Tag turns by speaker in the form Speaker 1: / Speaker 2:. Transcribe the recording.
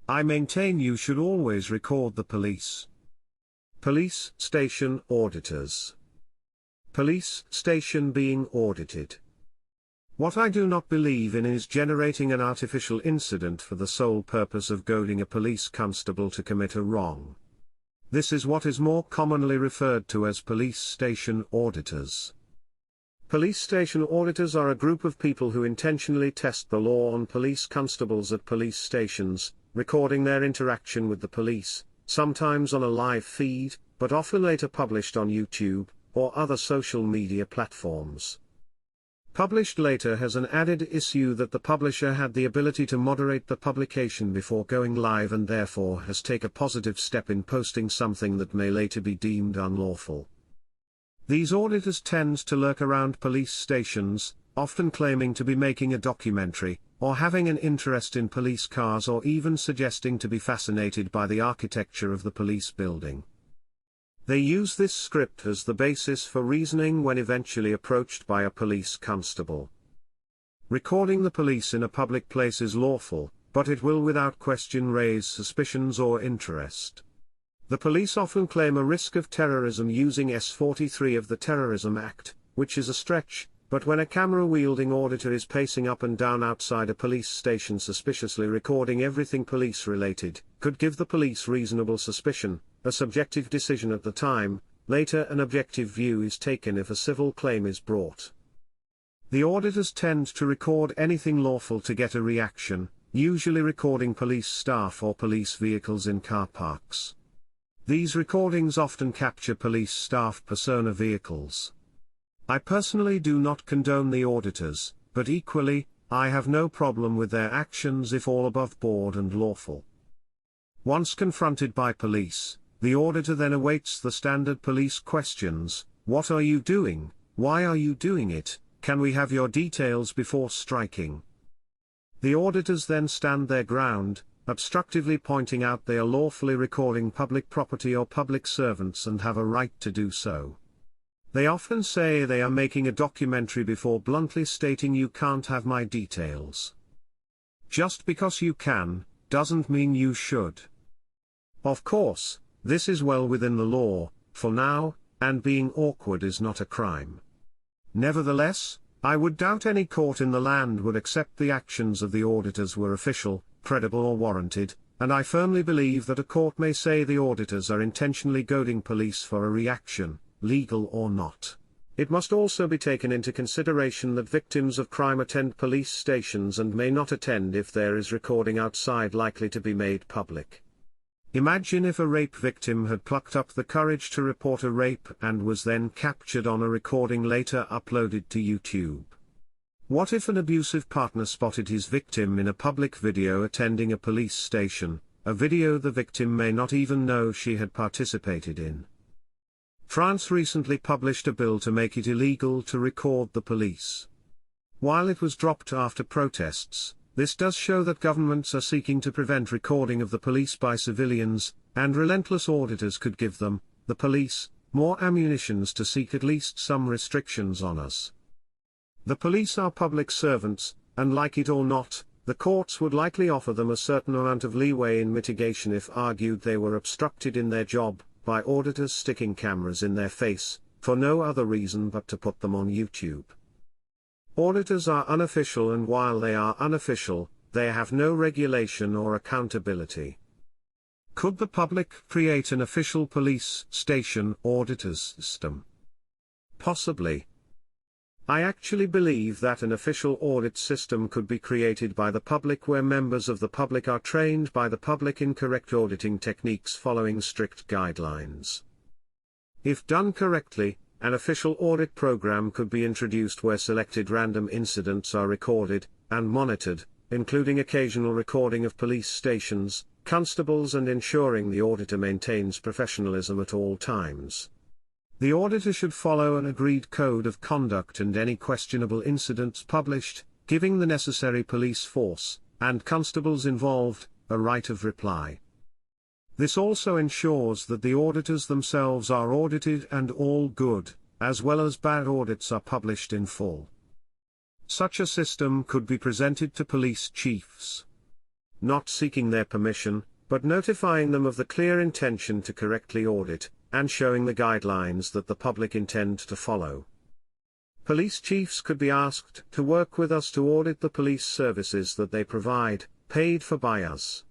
Speaker 1: I maintain you should always record the police. Police station auditors. Police station being audited. What I do not believe in is generating an artificial incident for the sole purpose of goading a police constable to commit a wrong. This is what is more commonly referred to as police station auditors. Police station auditors are a group of people who intentionally test the law on police constables at police stations, recording their interaction with the police, sometimes on a live feed, but often later published on YouTube or other social media platforms. Published later has an added issue that the publisher had the ability to moderate the publication before going live and therefore has taken a positive step in posting something that may later be deemed unlawful. These auditors tend to lurk around police stations, often claiming to be making a documentary, or having an interest in police cars, or even suggesting to be fascinated by the architecture of the police building. They use this script as the basis for reasoning when eventually approached by a police constable. Recording the police in a public place is lawful, but it will without question raise suspicions or interest. The police often claim a risk of terrorism using S-43 of the Terrorism Act, which is a stretch, but when a camera-wielding auditor is pacing up and down outside a police station suspiciously recording everything police-related, could give the police reasonable suspicion, a subjective decision at the time. Later an objective view is taken if a civil claim is brought. The auditors tend to record anything lawful to get a reaction, usually recording police staff or police vehicles in car parks. These recordings often capture police staff persona vehicles. I personally do not condone the auditors, but equally, I have no problem with their actions if all above board and lawful. Once confronted by police, the auditor then awaits the standard police questions: what are you doing, why are you doing it, can we have your details before striking? The auditors then stand their ground, obstructively pointing out they are lawfully recording public property or public servants and have a right to do so. They often say they are making a documentary before bluntly stating you can't have my details. Just because you can, doesn't mean you should. Of course, this is well within the law, for now, and being awkward is not a crime. Nevertheless, I would doubt any court in the land would accept the actions of the auditors were official, credible or warranted, and I firmly believe that a court may say the auditors are intentionally goading police for a reaction, legal or not. It must also be taken into consideration that victims of crime attend police stations and may not attend if there is recording outside likely to be made public. Imagine if a rape victim had plucked up the courage to report a rape and was then captured on a recording later uploaded to YouTube. What if an abusive partner spotted his victim in a public video attending a police station, a video the victim may not even know she had participated in? France recently published a bill to make it illegal to record the police. While it was dropped after protests, this does show that governments are seeking to prevent recording of the police by civilians, and relentless auditors could give them, the police, more ammunitions to seek at least some restrictions on us. The police are public servants, and like it or not, the courts would likely offer them a certain amount of leeway in mitigation if argued they were obstructed in their job, by auditors sticking cameras in their face, for no other reason but to put them on YouTube. Auditors are unofficial, and while they are unofficial, they have no regulation or accountability. Could the public create an official police station auditors system? Possibly. I actually believe that an official audit system could be created by the public where members of the public are trained by the public in correct auditing techniques following strict guidelines. If done correctly, an official audit program could be introduced where selected random incidents are recorded and monitored, including occasional recording of police stations, constables, and ensuring the auditor maintains professionalism at all times. The auditor should follow an agreed code of conduct and any questionable incidents published, giving the necessary police force, and constables involved, a right of reply. This also ensures that the auditors themselves are audited and all good, as well as bad audits are published in full. Such a system could be presented to police chiefs. not seeking their permission, but notifying them of the clear intention to correctly audit, and showing the guidelines that the public intend to follow. Police chiefs could be asked to work with us to audit the police services that they provide, paid for by us.